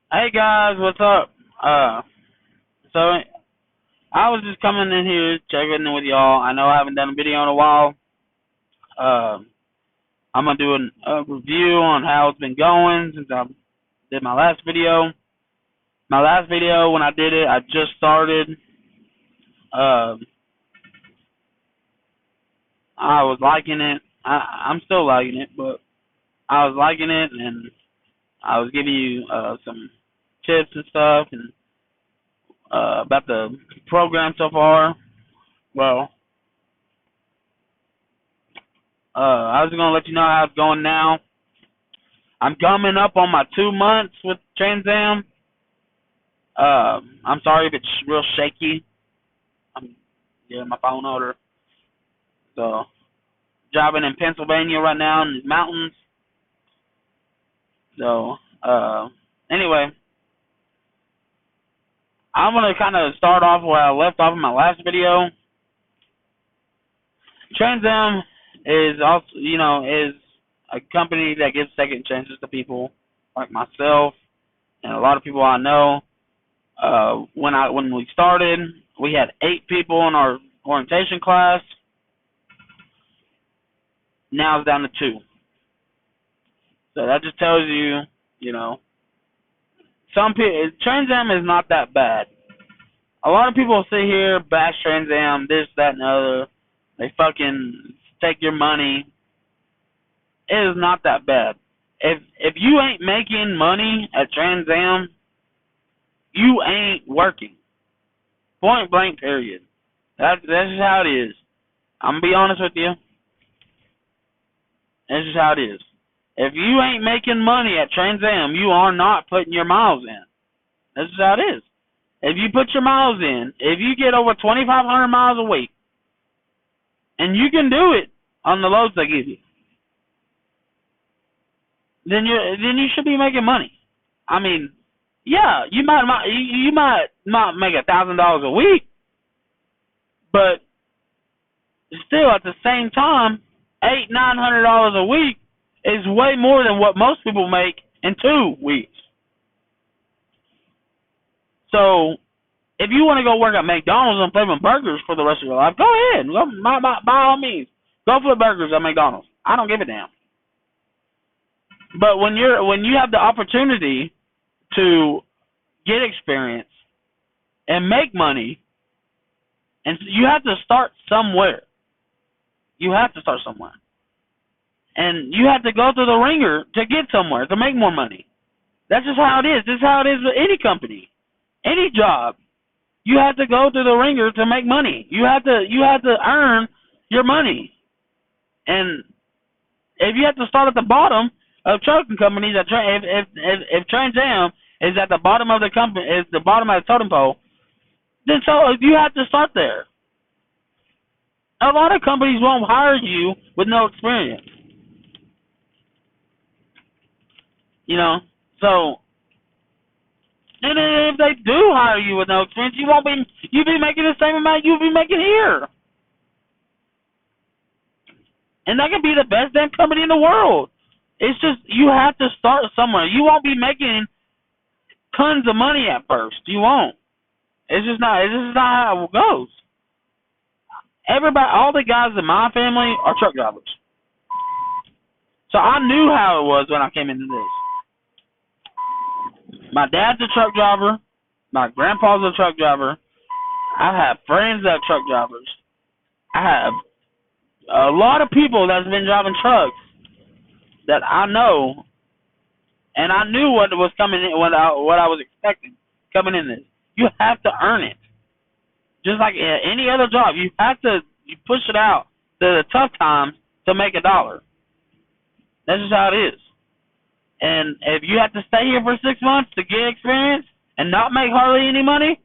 Hey guys, what's up? So I was just coming in here checking in with y'all. I know I haven't done a video in a while. Uh, I'm gonna do a review on how it's been going since I did my last video. My last video, when I did it, I just started. Uh, I was liking it. I'm still liking it, but I was liking it, and I was giving you some tips and stuff, and about the program so far. Well, I was gonna let you know how it's going now. I'm coming up on my 2 months with Transam. I'm sorry if it's real shaky. I'm getting my phone older. So, driving in Pennsylvania right now in the mountains. So, anyway, I'm gonna kind of start off where I left off in my last video. Transam is also, is a company that gives second chances to people like myself and a lot of people I know. When we started, we had 8 people in our orientation class. Now it's down to 2. So that just tells you, some people, Transam is not that bad. A lot of people sit here, bash Transam, this, that, and the other. They fucking take your money. It is not that bad. If you ain't making money at Transam, you ain't working. Point blank, period. That's just how it is. I'm gonna be honest with you. That's just how it is. If you ain't making money at Transam, you are not putting your miles in. That's just how it is. If you put your miles in, if you get over 2,500 miles a week, and you can do it on the loads they give you, then you should be making money. I mean, yeah, you might not make $1,000 a week, but still at the same time, $800-900 a week is way more than what most people make in 2 weeks. So if you want to go work at McDonald's and flip burgers for the rest of your life, go ahead. By all means, go flip burgers at McDonald's. I don't give a damn. But when you have the opportunity to get experience and make money, and you have to start somewhere. You have to start somewhere. And you have to go through the ringer to get somewhere, to make more money. That's just how it is. This is how it is with any company, any job. You have to go through the ringer to make money. You have to earn your money. And if you have to start at the bottom of trucking companies, if Transam is at the bottom of the company, is the bottom of the totem pole, then so you have to start there. A lot of companies won't hire you with no experience. So, and if they do hire you with no experience, you'll be making the same amount you'll be making here. And that could be the best damn company in the world. It's just, you have to start somewhere. You won't be making tons of money at first. You won't. It's just not how it goes. All the guys in my family are truck drivers. So I knew how it was when I came into this. My dad's a truck driver. My grandpa's a truck driver. I have friends that are truck drivers. I have a lot of people that's been driving trucks that I know, and I knew what was coming in, what I was expecting coming in this. You have to earn it. Just like any other job, you push it out to the tough times to make $1. That's just how it is. And if you have to stay here for 6 months to get experience and not make hardly any money,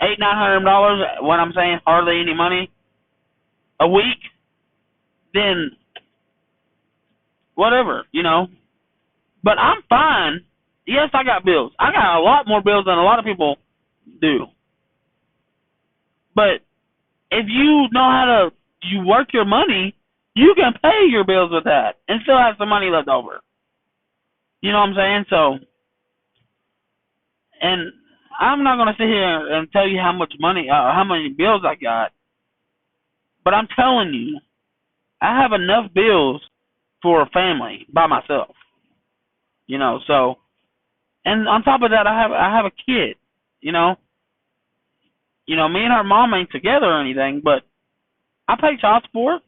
$800-900, when I'm saying hardly any money a week, then whatever, But I'm fine. Yes, I got bills. I got a lot more bills than a lot of people do. But if you know how to work your money, you can pay your bills with that and still have some money left over. You know what I'm saying? So And I'm not gonna sit here and tell you how much money, how many bills I got, but I'm telling you, I have enough bills for a family by myself. So, and on top of that, I have a kid. You know, me and her mom ain't together or anything, but I pay child support.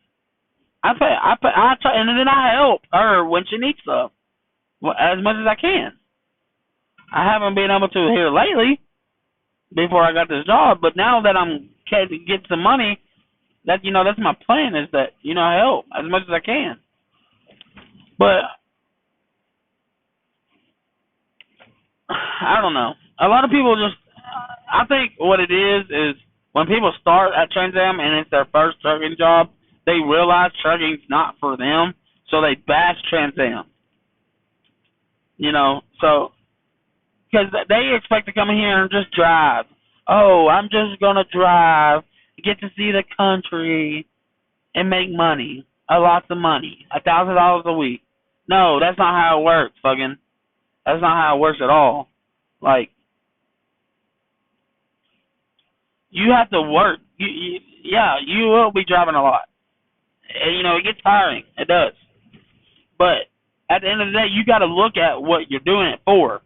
I try, and then I help her when she needs stuff, as much as I can. I haven't been able to here lately before I got this job, but now that I'm get some money, that's my plan, is that I help as much as I can. But I don't know. A lot of people just, I think what it is when people start at Transam and it's their first trucking job, they realize trucking's not for them, so they bash Transam. So because they expect to come in here and just drive. Oh, I'm just gonna drive, get to see the country, and make money, a lot of money, $1,000 a week. No, that's not how it works, fucking. That's not how it works at all. Like, you have to work. Yeah, you will be driving a lot. And, it gets tiring. It does. But at the end of the day, you got to look at what you're doing it for,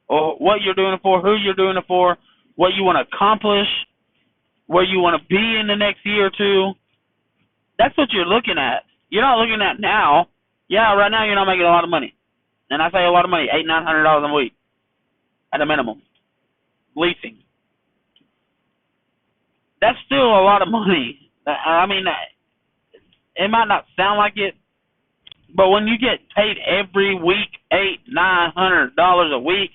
or what you're doing it for, who you're doing it for, what you want to accomplish, where you want to be in the next year or two. That's what you're looking at. You're not looking at now. Yeah, right now you're not making a lot of money. And I say a lot of money, $800-$900 a week at a minimum. Leasing. That's still a lot of money. I mean, it might not sound like it, but when you get paid every week $800-$900 a week,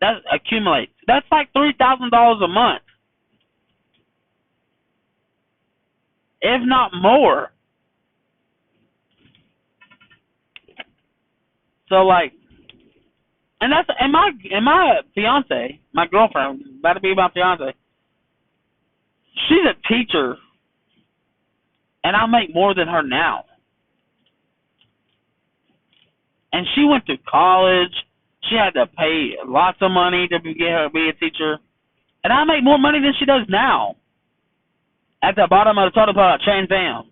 that accumulates. That's like $3,000 a month, if not more. So like, and my fiance, my girlfriend, about to be my fiance, she's a teacher, and I make more than her now. And she went to college. She had to pay lots of money to get her to be a teacher, and I make more money than she does now. At the bottom of the total pile at Transam.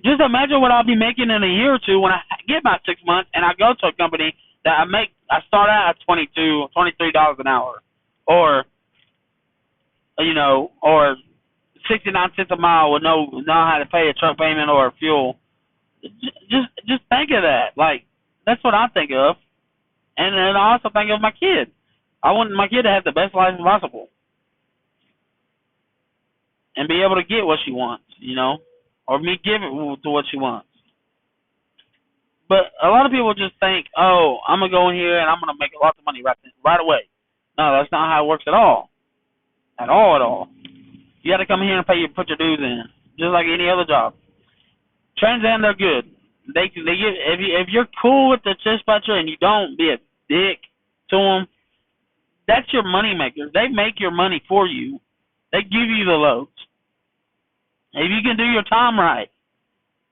Just imagine what I'll be making in a year or two when I get about 6 months and I go to a company that I start out at $23 an hour, or or 69 cents a mile with know how to pay a truck payment or fuel. Just think of that. Like, that's what I think of, and then I also think of my kid. I want my kid to have the best life possible and be able to get what she wants, or me give it to what she wants. But a lot of people just think, oh, I'm going to go in here and I'm going to make lots of money right away. No, that's not how it works at all. At all. You got to come in here and put your dues in, just like any other job. Transam, they're good. They give, if you're cool with the dispatcher and you don't be a dick to them, that's your money maker. They make your money for you. They give you the loads. If you can do your time right,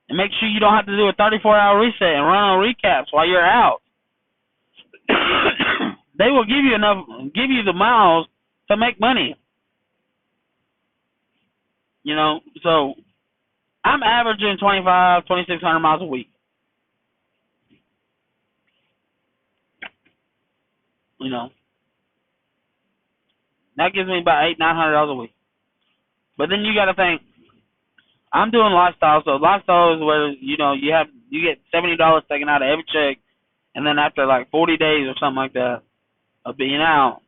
and make sure you don't have to do a 34-hour reset and run on recaps while you're out, they will give you the miles to make money. So I'm averaging 2,600 miles a week. That gives me about $800-$900 a week. But then you got to think, I'm doing lifestyle. So lifestyle is where you get $70 taken out of every check, and then after like 40 days or something like that of being out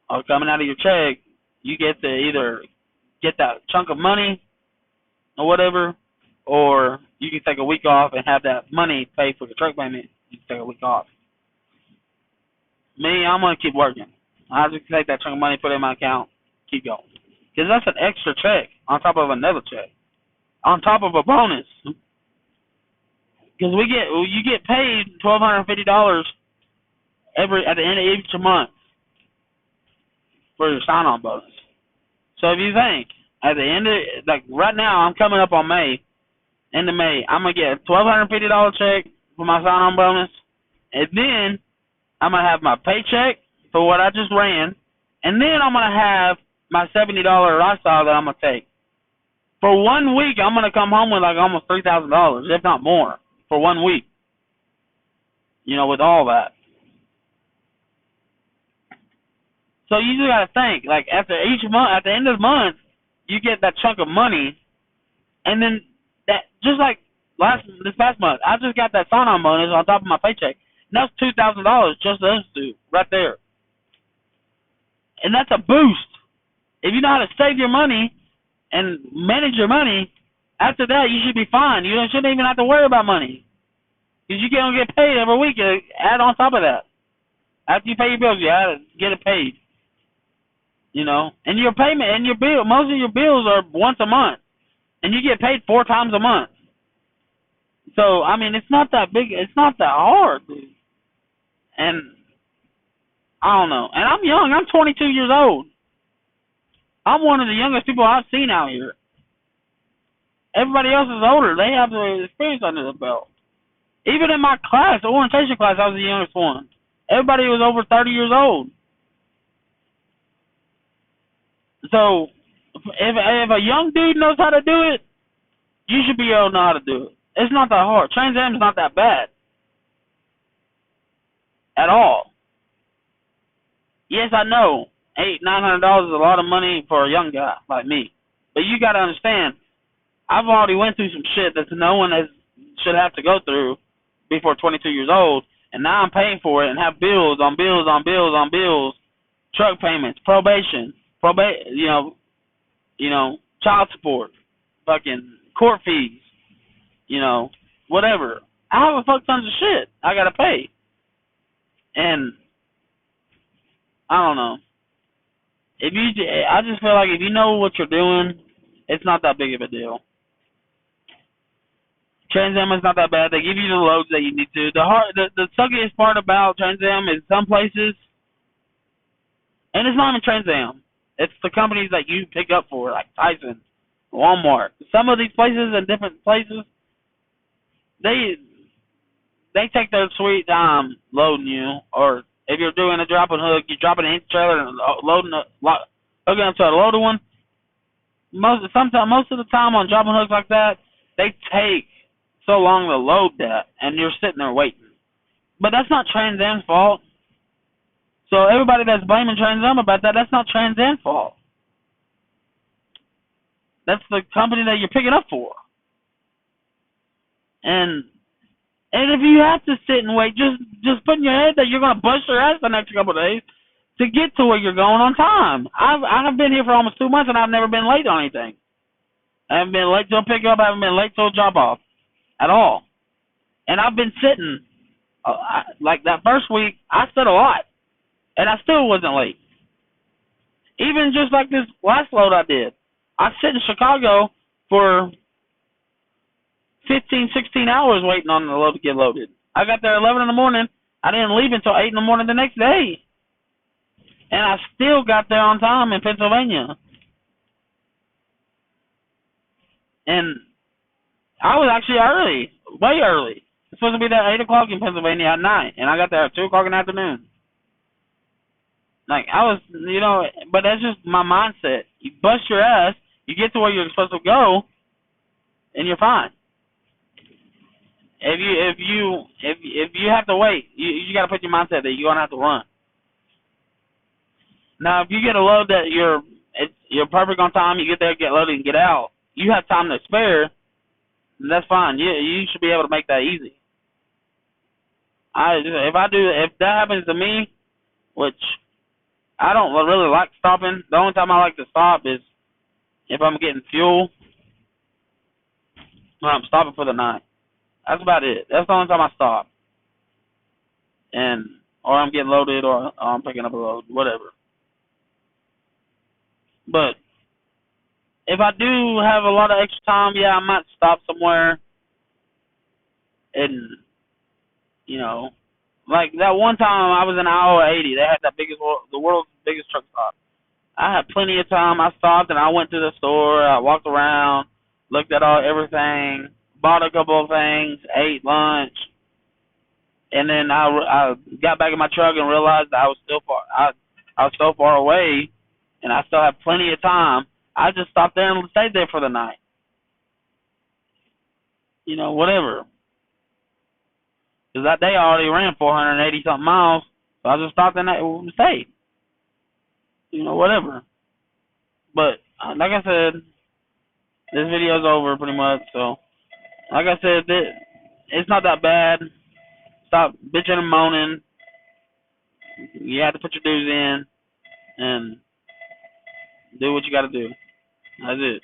or coming out of your check, you get to either get that chunk of money or whatever, or you can take a week off and have that money paid for the truck payment. You can take a week off. Me, I'm gonna keep working. I'll just take that chunk of money, put it in my account, keep going, because that's an extra check on top of another check, on top of a bonus. Because you get paid $1,250 at the end of each month for your sign-on bonus. So if you think at the end of, like right now, I'm coming up on end of May, I'm gonna get a $1,250 check for my sign-on bonus, and then I'm gonna have my paycheck for what I just ran, and then I'm gonna have my $70 lifestyle that I'm gonna take. For 1 week, I'm gonna come home with like almost $3,000, if not more, for 1 week. With all that. So you just gotta think, like after each month, at the end of the month, you get that chunk of money, and then that just like this past month, I just got that sign-on bonus on top of my paycheck, and that's $2,000 just those two right there, and that's a boost. If you know how to save your money and manage your money, after that you should be fine. You shouldn't even have to worry about money, because you gonna get paid every week. Add on top of that, after you pay your bills, you add it, get it paid. And your payment and your bill, most of your bills are once a month, and you get paid 4 times a month. So I mean, it's not that big. It's not that hard, dude. And I don't know. And I'm young. I'm 22 years old. I'm one of the youngest people I've seen out here. Everybody else is older. They have the experience under the belt. Even in my class, the orientation class, I was the youngest one. Everybody was over 30 years old. So if a young dude knows how to do it, you should be able to know how to do it. It's not that hard. Transam is not that bad at all. Yes, I know $800-900 is a lot of money for a young guy like me, but you got to understand, I've already went through some shit that no one should have to go through before 22 years old, and now I'm paying for it and have bills on bills on bills on bills, truck payments, probation, child support, fucking court fees, whatever. I have a fuck tons of shit I gotta pay, and I don't know. I just feel like if you know what you're doing, it's not that big of a deal. Transam is not that bad. They give you the loads that you need to. The suckiest part about Transam is some places, and it's not even Transam. It's the companies that you pick up for, like Tyson, Walmart. Some of these places and different places, they take their sweet time loading you. Or if you're doing a drop and hook, you drop it in a trailer and hooking up to a loaded one. Most of the time on drop and hooks like that, they take so long to load that, and you're sitting there waiting. But that's not Transam's fault. So everybody that's blaming Transam about that, that's not Transam's fault. That's the company that you're picking up for. And if you have to sit and wait, just put in your head that you're gonna bust your ass the next couple of days to get to where you're going on time. I've been here for almost 2 months and I've never been late on anything. I haven't been late till pickup. I haven't been late till drop off at all. And I've been sitting like that first week. I sit a lot, and I still wasn't late. Even just like this last load I did, I sit in Chicago for 15, 16 hours waiting on the load to get loaded. I got there at 11 in the morning. I didn't leave until 8 in the morning the next day. And I still got there on time in Pennsylvania. And I was actually early, way early. It's supposed to be there at 8 o'clock in Pennsylvania at night, and I got there at 2 o'clock in the afternoon. Like, I was, but that's just my mindset. You bust your ass, you get to where you're supposed to go, and you're fine. If you have to wait, you got to put your mindset that you're gonna have to run. Now, if you get a load that you're perfect on time, you get there, get loaded, and get out, you have time to spare, that's fine. You should be able to make that easy. If that happens to me, which I don't really like stopping. The only time I like to stop is if I'm getting fuel, when I'm stopping for the night. That's about it. That's the only time I stop. Or I'm getting loaded, or I'm picking up a load, whatever. But if I do have a lot of extra time, yeah, I might stop somewhere. And, like that one time I was in Iowa 80, they had the world's biggest truck stop. I had plenty of time. I stopped and I went to the store. I walked around, looked at everything, bought a couple of things, ate lunch, and then I got back in my truck and realized I was still far. I was so far away, and I still have plenty of time. I just stopped there and stayed there for the night. Whatever. Because that day I already ran 480 something miles, so I just stopped and stayed. Whatever. But like I said, this video's over pretty much. So, like I said, it's not that bad. Stop bitching and moaning. You have to put your dues in and do what you got to do. That's it.